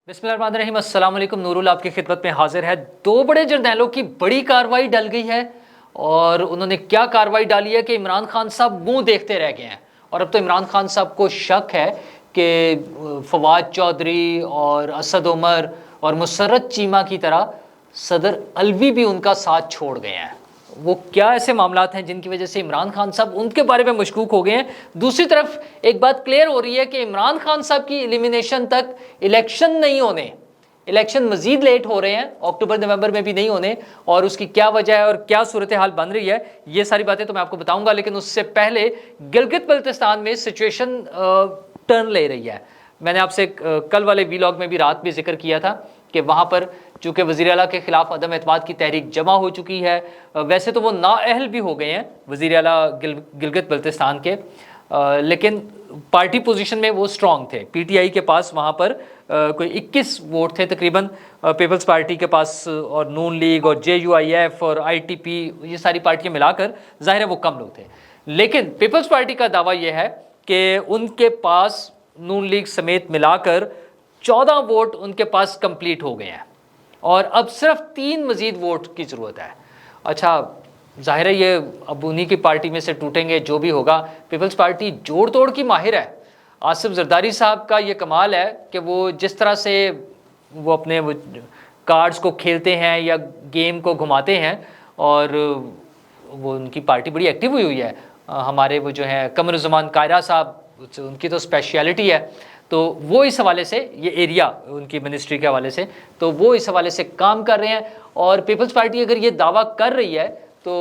بسم اللہ الرحمن الرحیم، السلام علیکم۔ نورول آپ کی خدمت میں حاضر ہے۔ دو بڑے جرنیلوں کی بڑی کارروائی ڈل گئی ہے، اور انہوں نے کیا کارروائی ڈالی ہے کہ عمران خان صاحب منہ دیکھتے رہ گئے ہیں، اور اب تو عمران خان صاحب کو شک ہے کہ فواد چودھری اور اسد عمر اور مسرت چیمہ کی طرح صدر الوی بھی ان کا ساتھ چھوڑ گئے ہیں۔ وہ کیا ایسے معاملات ہیں جن کی وجہ سے عمران خان صاحب ان کے بارے میں مشکوک ہو گئے ہیں؟ دوسری طرف ایک بات کلیئر ہو رہی ہے کہ عمران خان صاحب کی ایلیمینیشن تک الیکشن نہیں ہونے، الیکشن مزید لیٹ ہو رہے ہیں، اکتوبر نومبر میں بھی نہیں ہونے، اور اس کی کیا وجہ ہے اور کیا صورتحال بن رہی ہے، یہ ساری باتیں تو میں آپ کو بتاؤں گا۔ لیکن اس سے پہلے گلگت بلتستان میں سچویشن ٹرن لے رہی ہے۔ میں نے آپ سے کل والے ویلاگ میں بھی رات بھی ذکر کیا تھا کہ وہاں پر چونکہ وزیر اعلیٰ کے خلاف عدم اعتماد کی تحریک جمع ہو چکی ہے، ویسے تو وہ نااہل بھی ہو گئے ہیں وزیر اعلیٰ گلگت بلتستان کے، لیکن پارٹی پوزیشن میں وہ سٹرونگ تھے۔ پی ٹی آئی کے پاس وہاں پر کوئی 21 ووٹ تھے تقریباً، پیپلز پارٹی کے پاس اور نون لیگ اور جے یو آئی ایف اور آئی ٹی پی، یہ ساری پارٹیاں ملا کر ظاہر ہے وہ کم لوگ تھے۔ لیکن پیپلز پارٹی کا دعویٰ یہ ہے کہ ان کے پاس نون لیگ سمیت ملا کر 14 ووٹ ان کے پاس کمپلیٹ ہو گئے ہیں، اور اب صرف 3 مزید ووٹ کی ضرورت ہے۔ اچھا ظاہر ہے یہ اب انہی کی پارٹی میں سے ٹوٹیں گے، جو بھی ہوگا۔ پیپلز پارٹی جوڑ توڑ کی ماہر ہے۔ آصف زرداری صاحب کا یہ کمال ہے کہ وہ جس طرح سے وہ اپنے کارڈز کو کھیلتے ہیں یا گیم کو گھماتے ہیں، اور وہ ان کی پارٹی بڑی ایکٹیو ہوئی ہے۔ ہمارے وہ جو ہیں قمر الزمان قاہرہ صاحب، ان کی تو اسپیشلٹی ہے، تو وہ اس حوالے سے یہ ایریا ان کی منسٹری کے حوالے سے، تو وہ اس حوالے سے کام کر رہے ہیں۔ اور پیپلز پارٹی اگر یہ دعویٰ کر رہی ہے تو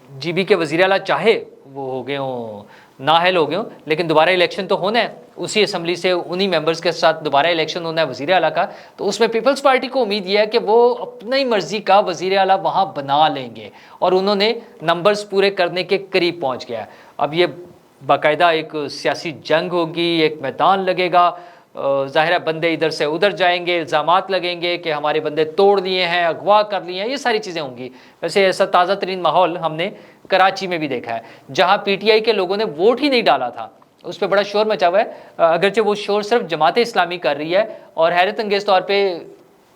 جی بی کے وزیر اعلیٰ چاہے وہ ہو گئے ہوں، نااہل ہو گئے ہوں، لیکن دوبارہ الیکشن تو ہونا ہے اسی اسمبلی سے، انہی ممبرز کے ساتھ دوبارہ الیکشن ہونا ہے وزیر اعلیٰ کا، تو اس میں پیپلز پارٹی کو امید یہ ہے کہ وہ اپنی مرضی کا وزیر اعلیٰ وہاں بنا لیں گے، اور انہوں نے نمبرز پورے کرنے کے قریب پہنچ گیا ہے۔ اب یہ باقاعدہ ایک سیاسی جنگ ہوگی، ایک میدان لگے گا، ظاہر ہے بندے ادھر سے ادھر جائیں گے، الزامات لگیں گے کہ ہمارے بندے توڑ لیے ہیں، اغوا کر لیے ہیں، یہ ساری چیزیں ہوں گی۔ ویسے ایسا تازہ ترین ماحول ہم نے کراچی میں بھی دیکھا ہے، جہاں پی ٹی آئی کے لوگوں نے ووٹ ہی نہیں ڈالا تھا، اس پہ بڑا شور مچا ہوا ہے، اگرچہ وہ شور صرف جماعت اسلامی کر رہی ہے، اور حیرت انگیز طور پہ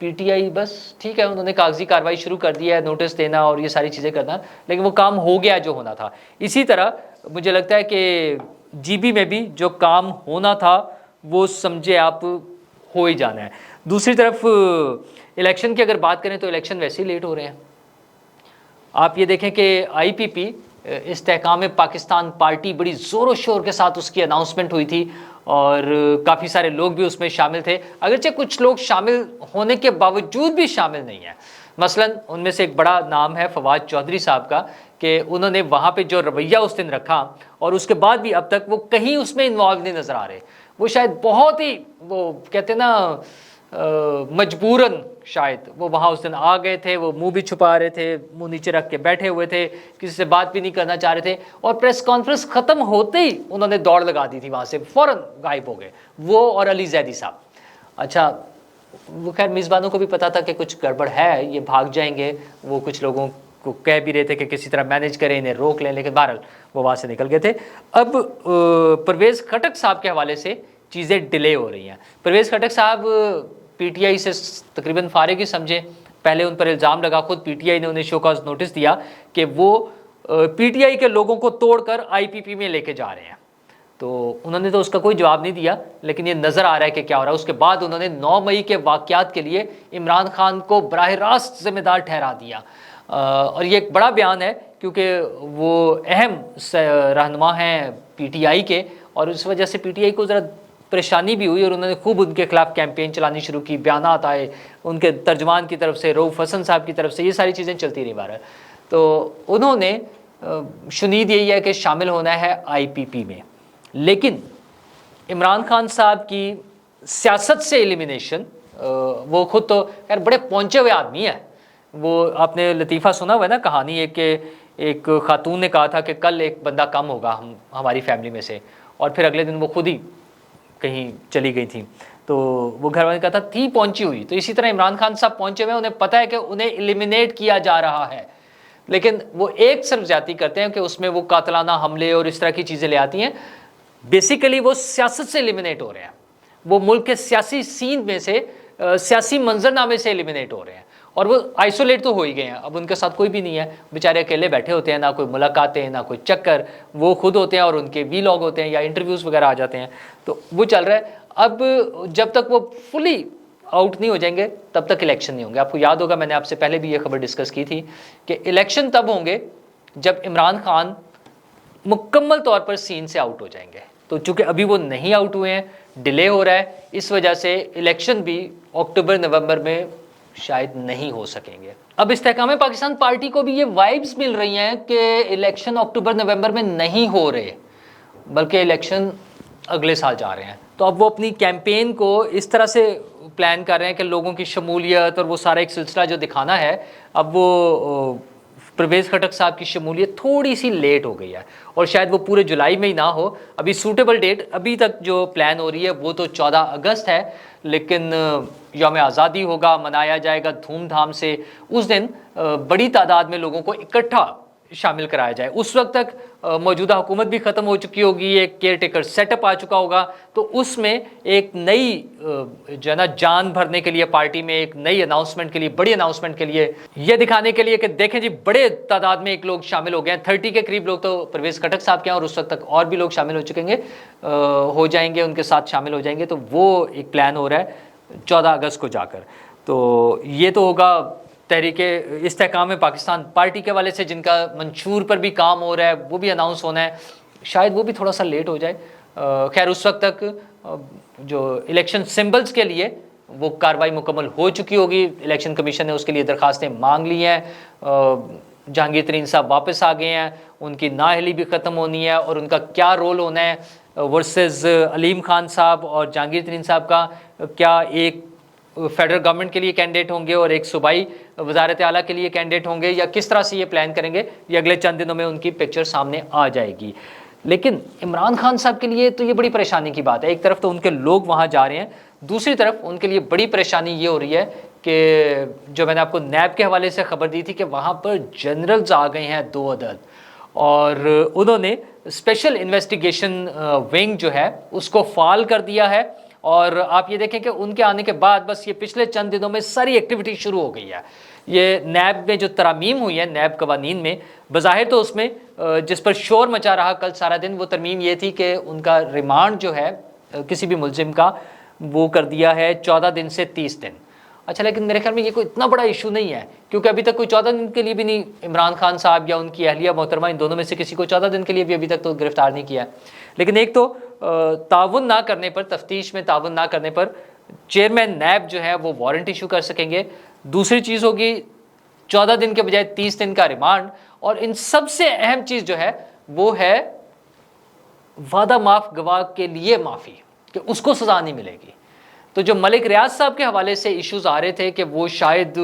پی ٹی آئی بس ٹھیک ہے، انہوں نے کاغذی کارروائی شروع کر دی ہے، نوٹس دینا اور یہ ساری چیزیں کرنا، لیکن وہ کام ہو گیا جو ہونا تھا۔ اسی طرح مجھے لگتا ہے کہ جی بی میں بھی جو کام ہونا تھا وہ سمجھے آپ ہو ہی جانا ہے۔ دوسری طرف الیکشن کی اگر بات کریں تو الیکشن ویسے ہی لیٹ ہو رہے ہیں۔ آپ یہ دیکھیں کہ آئی پی پی استحکام پاکستان پارٹی بڑی زور و شور کے ساتھ اس کی اناؤنسمنٹ ہوئی تھی، اور کافی سارے لوگ بھی اس میں شامل تھے، اگرچہ کچھ لوگ شامل ہونے کے باوجود بھی شامل نہیں ہیں۔ مثلا ان میں سے ایک بڑا نام ہے فواد چودھری صاحب کا، کہ انہوں نے وہاں پہ جو رویہ اس دن رکھا، اور اس کے بعد بھی اب تک وہ کہیں اس میں انوالو نہیں نظر آ رہے۔ وہ شاید بہت ہی وہ کہتے ہیں نا مجبوراً شاید وہ وہاں اس دن آ گئے تھے، وہ منہ بھی چھپا رہے تھے، منہ نیچے رکھ کے بیٹھے ہوئے تھے، کسی سے بات بھی نہیں کرنا چاہ رہے تھے، اور پریس کانفرنس ختم ہوتے ہی انہوں نے دوڑ لگا دی تھی، وہاں سے فوراً غائب ہو گئے وہ اور علی زیدی صاحب۔ اچھا وہ خیر میزبانوں کو بھی پتا تھا کہ کچھ گڑبڑ ہے، یہ بھاگ جائیں گے، وہ کچھ لوگوں کو کہہ بھی رہے تھے کہ کسی طرح مینیج کریں، انہیں روک لیں، لیکن بہرحال وہ وہاں سے نکل گئے تھے۔ اب پرویز خٹک صاحب کے حوالے سے چیزیں ڈیلے ہو رہی ہیں۔ پرویز خٹک صاحب پی ٹی آئی سے تقریباً فارغ ہی سمجھے، پہلے ان پر الزام لگا، خود پی ٹی آئی نے انہیں شو کاز نوٹس دیا کہ وہ پی ٹی آئی کے لوگوں کو توڑ کر آئی پی پی میں لے کے جا رہے ہیں، تو انہوں نے تو اس کا کوئی جواب نہیں دیا، لیکن یہ نظر آ رہا ہے کہ کیا ہو رہا ہے۔ اس کے بعد انہوں نے 9 مئی کے واقعات کے لیے عمران خان کو براہ راست ذمہ دار ٹھہرا دیا، اور یہ ایک بڑا بیان ہے کیونکہ وہ اہم رہنما ہیں پی ٹی آئی کے، اور اس وجہ سے پی ٹی آئی کو ذرا پریشانی بھی ہوئی، اور انہوں نے خوب ان کے خلاف کیمپین چلانی شروع کی، بیانات آئے ان کے ترجمان کی طرف سے، رؤوف حسن صاحب کی طرف سے، یہ ساری چیزیں چلتی رہی بہرحال۔ تو انہوں نے شنید یہی ہے کہ شامل ہونا ہے آئی پی پی میں، لیکن عمران خان صاحب کی سیاست سے ایلیمینیشن، وہ خود تو خیر بڑے پہنچے ہوئے آدمی ہیں۔ وہ آپ نے لطیفہ سنا ہوا ہے نا کہانی، ایک کہ ایک خاتون نے کہا تھا کہ کل ایک بندہ کم ہوگا ہماری فیملی میں سے، اور پھر اگلے دن وہ خود ہی کہیں چلی گئی تھیں، تو وہ گھر والے نے کہا تھا تھی پہنچی ہوئی۔ تو اسی طرح عمران خان صاحب پہنچے ہوئے ہیں، انہیں پتہ ہے کہ انہیں ایلیمینیٹ کیا جا رہا ہے، لیکن وہ ایک صرف زیادتی کرتے ہیں کہ اس میں وہ قاتلانہ حملے اور اس طرح کی چیزیں لے آتی ہیں۔ بیسیکلی وہ سیاست سے ایلیمینیٹ ہو رہے ہیں، وہ ملک کے سیاسی سین میں سے سیاسی منظرنامے سے ایلیمنیٹ ہو رہے ہیں اور وہ آئسولیٹ تو ہو ہی گئے ہیں. اب ان کے ساتھ کوئی بھی نہیں ہے, بیچارے اکیلے بیٹھے ہوتے ہیں, نہ کوئی ملاقاتیں نہ کوئی چکر, وہ خود ہوتے ہیں اور ان کے وی لاگ ہوتے ہیں یا انٹرویوز وغیرہ آ جاتے ہیں, تو وہ چل رہا ہے. اب جب تک وہ فلی آؤٹ نہیں ہو جائیں گے تب تک الیکشن نہیں ہوں گے. آپ کو یاد ہوگا میں نے آپ سے پہلے بھی یہ خبر ڈسکس کی تھی کہ الیکشن تب ہوں گے جب عمران خان مکمل طور پر سین سے آؤٹ ہو جائیں گے. تو چونکہ ابھی وہ نہیں آؤٹ ہوئے ہیں, ڈیلے ہو رہا ہے, اس وجہ سے الیکشن بھی اکتوبر نومبر میں شاید نہیں ہو سکیں گے. اب استحکام پاکستان پارٹی کو بھی یہ وائبز مل رہی ہیں کہ الیکشن اکتوبر نومبر میں نہیں ہو رہے بلکہ الیکشن اگلے سال جا رہے ہیں. تو اب وہ اپنی کیمپین کو اس طرح سے پلان کر رہے ہیں کہ لوگوں کی شمولیت اور وہ سارا ایک سلسلہ جو دکھانا ہے, اب وہ پرویز خٹک صاحب کی شمولیت تھوڑی سی لیٹ ہو گئی ہے اور شاید وہ پورے جولائی میں ہی نہ ہو. ابھی سوٹیبل ڈیٹ ابھی تک جو پلان ہو رہی ہے وہ تو 14 اگست ہے, لیکن یوم آزادی ہوگا, منایا جائے گا دھوم دھام سے. اس دن بڑی تعداد میں لوگوں کو اکٹھا شامل کرایا جائے. اس وقت تک موجودہ حکومت بھی ختم ہو چکی ہوگی, ایک کیئر ٹیکر سیٹ اپ آ چکا ہوگا, تو اس میں ایک نئی جو ہے نا جان بھرنے کے لیے پارٹی میں, ایک نئی اناؤنسمنٹ کے لیے, بڑی اناؤنسمنٹ کے لیے, یہ دکھانے کے لیے کہ دیکھیں جی بڑے تعداد میں ایک لوگ شامل ہو گئے ہیں. 30 کے قریب لوگ تو پرویز خٹک صاحب کے ہیں اور اس وقت تک اور بھی لوگ شامل ہو چکیں گے, ہو جائیں گے, ان کے ساتھ شامل ہو جائیں گے. تو وہ ایک پلان ہو رہا ہے 14 اگست کو جا کر. تو یہ تو ہوگا تحریک استحکام پاکستان پارٹی کے والے سے, جن کا منشور پر بھی کام ہو رہا ہے, وہ بھی اناؤنس ہونا ہے. شاید وہ بھی تھوڑا سا لیٹ ہو جائے. خیر اس وقت تک جو الیکشن سمبلز کے لیے وہ کارروائی مکمل ہو چکی ہوگی. الیکشن کمیشن نے اس کے لیے درخواستیں مانگ لی ہیں. جہانگیر ترین صاحب واپس آ گئے ہیں, ان کی نااہلی بھی ختم ہونی ہے اور ان کا کیا رول ہونا ہے ورسز علیم خان صاحب اور جہانگیر ترین صاحب کا, کیا ایک فیڈرل گورنمنٹ کے لیے کینڈیڈیٹ ہوں گے اور ایک صوبائی وزارت اعلیٰ کے لیے کینڈیڈیٹ ہوں گے, یا کس طرح سے یہ پلان کریں گے, یہ اگلے چند دنوں میں ان کی پکچر سامنے آ جائے گی. لیکن عمران خان صاحب کے لیے تو یہ بڑی پریشانی کی بات ہے. ایک طرف تو ان کے لوگ وہاں جا رہے ہیں, دوسری طرف ان کے لیے بڑی پریشانی یہ ہو رہی ہے کہ جو میں نے آپ کو نیب کے حوالے سے خبر دی تھی کہ وہاں پر جنرلز آ گئے ہیں 2 عدد, اور انہوں نے اسپیشل انویسٹیگیشن ونگ جو ہے اس کو فعال کر دیا ہے. اور آپ یہ دیکھیں کہ ان کے آنے کے بعد بس یہ پچھلے چند دنوں میں ساری ایکٹیویٹی شروع ہو گئی ہے. یہ نیب میں جو ترامیم ہوئی ہے نیب قوانین میں, بظاہر تو اس میں جس پر شور مچا رہا کل سارا دن, وہ ترمیم یہ تھی کہ ان کا ریمانڈ جو ہے کسی بھی ملزم کا وہ کر دیا ہے 14 دن سے 30 دن. اچھا, لیکن میرے خیال میں یہ کوئی اتنا بڑا ایشو نہیں ہے, کیونکہ ابھی تک کوئی 14 دن کے لیے بھی نہیں عمران خان صاحب یا ان کی اہلیہ محترمہ, ان دونوں میں سے کسی کو 14 دن کے لیے بھی ابھی تک تو گرفتار نہیں کیا ہے. لیکن ایک تو تعاون نہ کرنے پر, تفتیش میں تعاون نہ کرنے پر چیئرمین نیب جو ہے وہ وارنٹ ایشو کر سکیں گے. دوسری چیز ہوگی 14 دن کے بجائے 30 دن کا ریمانڈ. اور ان سب سے اہم چیز جو ہے وہ ہے وعدہ معاف گواہ کے لیے معافی, کہ اس کو سزا نہیں ملے گی. تو جو ملک ریاض صاحب کے حوالے سے ایشوز آ رہے تھے کہ وہ شاید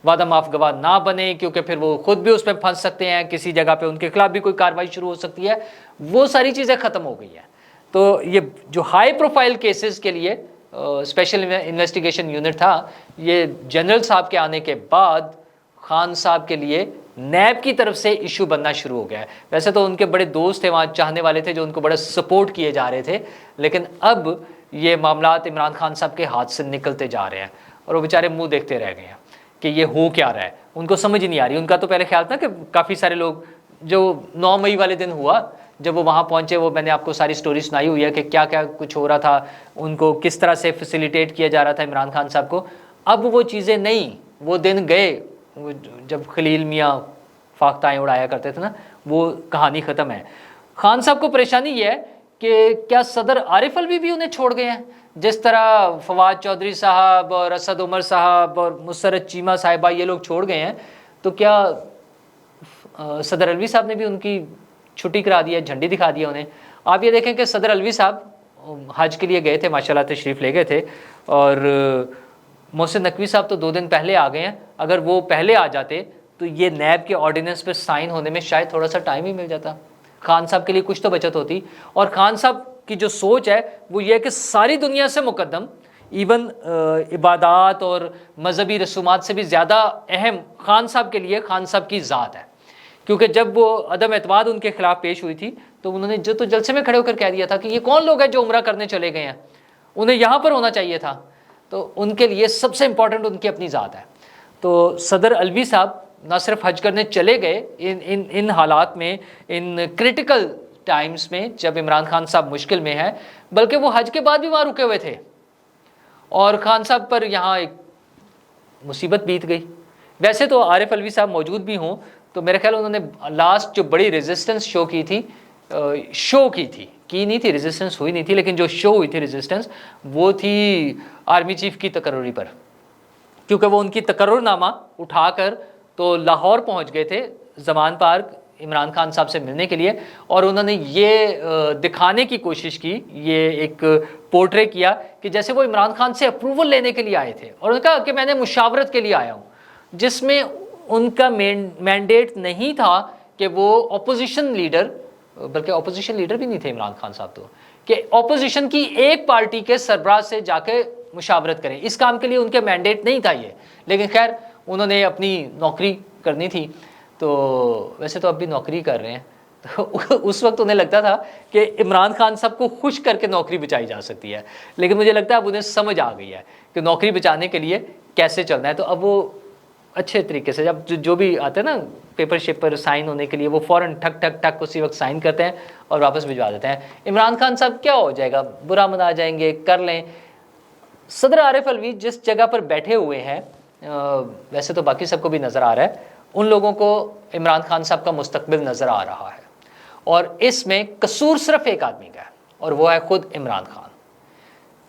وعدہ معاف گواہ نہ بنے کیونکہ پھر وہ خود بھی اس پہ پھنس سکتے ہیں, کسی جگہ پہ ان کے خلاف بھی کوئی کارروائی شروع ہو سکتی ہے, وہ ساری چیزیں ختم ہو گئی ہیں. تو یہ جو ہائی پروفائل کیسز کے لیے اسپیشل انویسٹیگیشن یونٹ تھا, یہ جنرل صاحب کے آنے کے بعد خان صاحب کے لیے نیب کی طرف سے ایشو بننا شروع ہو گیا ہے. ویسے تو ان کے بڑے دوست تھے وہاں, چاہنے والے تھے جو ان کو بڑا سپورٹ کیے جا رہے تھے, لیکن اب یہ معاملات عمران خان صاحب کے ہاتھ سے نکلتے جا رہے ہیں اور وہ بیچارے منہ دیکھتے رہ گئے ہیں کہ یہ ہو کیا رہا ہے. ان کو سمجھ نہیں آ رہی. ان کا تو پہلے خیال تھا کہ کافی سارے لوگ جو 9 مئی والے دن ہوا جب وہ وہاں پہنچے, وہ میں نے آپ کو ساری سٹوری سنائی ہوئی ہے کہ کیا کیا کچھ ہو رہا تھا, ان کو کس طرح سے فیسیلیٹیٹ کیا جا رہا تھا عمران خان صاحب کو. اب وہ چیزیں نہیں, وہ دن گئے جب خلیل میاں فاختائیں اڑایا کرتے تھے نا, وہ کہانی ختم ہے. خان صاحب کو پریشانی یہ ہے کہ کیا صدر عارف الوی بھی انہیں چھوڑ گئے ہیں, جس طرح فواد چودھری صاحب اور اسد عمر صاحب اور مسرت چیمہ صاحبہ یہ لوگ چھوڑ گئے ہیں, تو کیا صدر الوی صاحب نے بھی ان کی چھٹی کرا دیا, جھنڈی دکھا دیا انہیں. آپ یہ دیکھیں کہ صدر الوی صاحب حج کے لیے گئے تھے, ماشاءاللہ تشریف لے گئے تھے, اور محسن نقوی صاحب تو 2 دن پہلے آ گئے ہیں. اگر وہ پہلے آ جاتے تو یہ نیب کے آرڈیننس پہ سائن ہونے میں شاید تھوڑا سا ٹائم ہی مل جاتا, خان صاحب کے لیے کچھ تو بچت ہوتی. اور خان صاحب کی جو سوچ ہے وہ یہ کہ ساری دنیا سے مقدم, ایون عبادات اور مذہبی رسومات سے بھی زیادہ اہم خان صاحب کے لیے خان صاحب کی ذات ہے. کیونکہ جب وہ عدم اعتماد ان کے خلاف پیش ہوئی تھی تو انہوں نے جو تو جلسے میں کھڑے ہو کر کہہ دیا تھا کہ یہ کون لوگ ہیں جو عمرہ کرنے چلے گئے ہیں, انہیں یہاں پر ہونا چاہیے تھا. تو ان کے لیے سب سے امپورٹنٹ ان کی اپنی ذات ہے. تو صدر علوی صاحب نہ صرف حج کرنے چلے گئے ان حالات میں، ان کریٹیکل ٹائمز میں جب عمران خان صاحب مشکل میں ہے، بلکہ وہ حج کے بعد بھی وہاں رکے ہوئے تھے، اور خان صاحب پر یہاں ایک مصیبت بیت گئی. ویسے تو عارف علوی صاحب موجود بھی ہوں تو میرے خیال انہوں نے لاسٹ جو بڑی ریزسٹنس شو کی تھی نہیں تھی، ریزسٹنس ہوئی نہیں تھی، لیکن جو شو ہوئی تھی ریزسٹنس وہ تھی آرمی چیف کی تقرری پر، کیونکہ وہ ان کی تقرر نامہ اٹھا کر تو لاہور پہنچ گئے تھے زمان پارک عمران خان صاحب سے ملنے کے لیے، اور انہوں نے یہ دکھانے کی کوشش کی، یہ ایک پورٹرے کیا کہ جیسے وہ عمران خان سے اپروول لینے کے لیے آئے تھے، اور انہوں نے کہا کہ میں نے مشاورت کے لیے آیا ہوں، جس میں ان کا مینڈیٹ نہیں تھا کہ وہ اپوزیشن لیڈر، بلکہ اپوزیشن لیڈر بھی نہیں تھے عمران خان صاحب، تو کہ اپوزیشن کی ایک پارٹی کے سربراہ سے جا کے مشاورت کریں، اس کام کے لیے ان کے مینڈیٹ نہیں تھا یہ. لیکن خیر انہوں نے اپنی نوکری کرنی تھی، تو ویسے تو اب بھی نوکری کر رہے ہیں، تو اس وقت انہیں لگتا تھا کہ عمران خان صاحب کو خوش کر کے نوکری بچائی جا سکتی ہے، لیکن مجھے لگتا ہے اب انہیں سمجھ آ گئی ہے کہ نوکری بچانے کے لیے کیسے چلنا ہے. تو اب وہ اچھے طریقے سے جب جو بھی آتے ہیں نا پیپر شیپر سائن ہونے کے لیے، وہ فوراً ٹھک ٹھک ٹھک اسی وقت سائن کرتے ہیں اور واپس بھجوا دیتے ہیں. عمران خان صاحب کیا ہو جائے گا، برا منا جائیں گے، کر لیں. صدر عارف علوی جس جگہ پر بیٹھے ہوئے ہیں، ویسے تو باقی سب کو بھی نظر آ رہا ہے، ان لوگوں کو عمران خان صاحب کا مستقبل نظر آ رہا ہے، اور اس میں قصور صرف ایک آدمی کا ہے، اور وہ ہے خود عمران خان،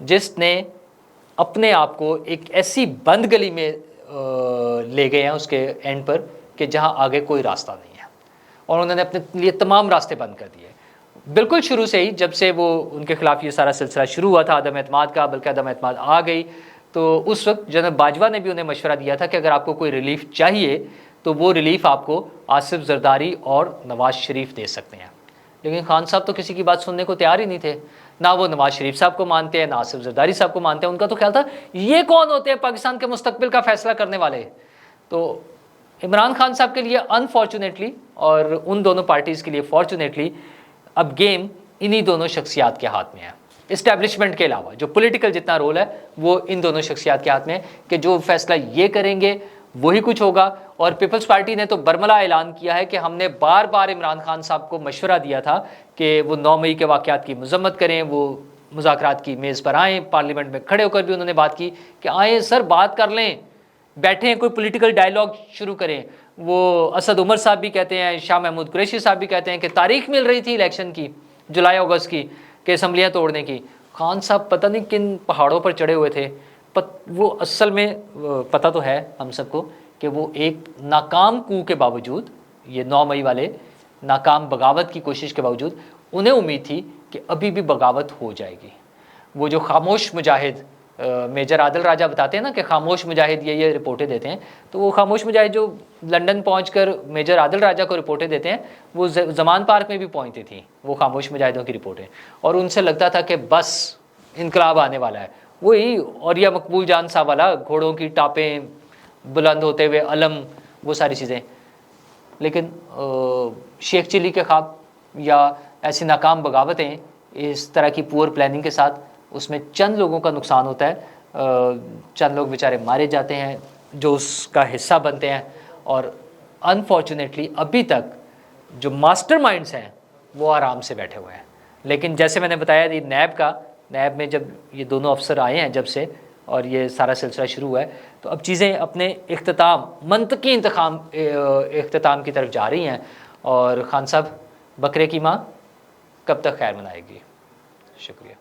جس نے اپنے آپ کو ایک ایسی بند گلی میں لے گئے ہیں اس کے اینڈ پر کہ جہاں آگے کوئی راستہ نہیں ہے، اور انہوں نے اپنے لیے تمام راستے بند کر دیے. بالکل شروع سے ہی جب سے وہ ان کے خلاف یہ سارا سلسلہ شروع ہوا تھا عدم اعتماد کا، بلکہ عدم اعتماد آ گئی، تو اس وقت جناب باجوہ نے بھی انہیں مشورہ دیا تھا کہ اگر آپ کو کوئی ریلیف چاہیے تو وہ ریلیف آپ کو آصف زرداری اور نواز شریف دے سکتے ہیں. لیکن خان صاحب تو کسی کی بات سننے کو تیار ہی نہیں تھے، نہ وہ نواز شریف صاحب کو مانتے ہیں، نہ آصف زرداری صاحب کو مانتے ہیں. ان کا تو خیال تھا یہ کون ہوتے ہیں پاکستان کے مستقبل کا فیصلہ کرنے والے. تو عمران خان صاحب کے لیے انفارچونیٹلی اور ان دونوں پارٹیز کے لیے فارچونیٹلی اب گیم انہی دونوں شخصیات کے ہاتھ میں ہے. اسٹیبلشمنٹ کے علاوہ جو پولیٹیکل جتنا رول ہے وہ ان دونوں شخصیات کے ہاتھ میں ہے کہ جو فیصلہ یہ کریں گے وہی کچھ ہوگا. اور پیپلز پارٹی نے تو برملا اعلان کیا ہے کہ ہم نے بار بار عمران خان صاحب کو مشورہ دیا تھا کہ وہ 9 مئی کے واقعات کی مذمت کریں، وہ مذاکرات کی میز پر آئیں. پارلیمنٹ میں کھڑے ہو کر بھی انہوں نے بات کی کہ آئیں سر بات کر لیں، بیٹھیں، کوئی پولیٹیکل ڈائیلاگ شروع کریں. وہ اسد عمر صاحب بھی کہتے ہیں، شاہ محمود قریشی صاحب بھی کہتے ہیں کہ تاریخ مل رہی تھی الیکشن کی جولائی اگست کی کہ اسمبلیاں توڑنے کی. خان صاحب پتہ نہیں کن پہاڑوں پر چڑھے ہوئے تھے. وہ اصل میں پتہ تو ہے ہم سب کو کہ وہ ایک ناکام کو کے باوجود، یہ 9 مئی والے ناکام بغاوت کی کوشش کے باوجود انہیں امید تھی کہ ابھی بھی بغاوت ہو جائے گی. وہ جو خاموش مجاہد میجر عادل راجہ بتاتے ہیں نا کہ خاموش مجاہد یہ رپورٹیں دیتے ہیں، تو وہ خاموش مجاہد جو لنڈن پہنچ کر میجر عادل راجہ کو رپورٹیں دیتے ہیں وہ زمان پارک میں بھی پہنچتی تھیں وہ خاموش مجاہدوں کی رپورٹیں، اور ان سے لگتا تھا کہ بس انقلاب آنے والا ہے. وہی اوریا مقبول جان صاحب والا گھوڑوں کی ٹاپیں، بلند ہوتے ہوئے علم، وہ ساری چیزیں. لیکن شیخ چلی کے خواب یا ایسی ناکام بغاوتیں اس طرح کی پور پلاننگ کے ساتھ، اس میں چند لوگوں کا نقصان ہوتا ہے، چند لوگ بیچارے مارے جاتے ہیں جو اس کا حصہ بنتے ہیں. اور انفارچونیٹلی ابھی تک جو ماسٹر مائنڈز ہیں وہ آرام سے بیٹھے ہوئے ہیں. لیکن جیسے میں نے بتایا یہ نیب میں جب یہ دونوں افسر آئے ہیں جب سے اور یہ سارا سلسلہ شروع ہوا ہے، تو اب چیزیں اپنے منطقی اختتام کی طرف جا رہی ہیں. اور خان صاحب بکرے کی ماں کب تک خیر منائے گی؟ شکریہ.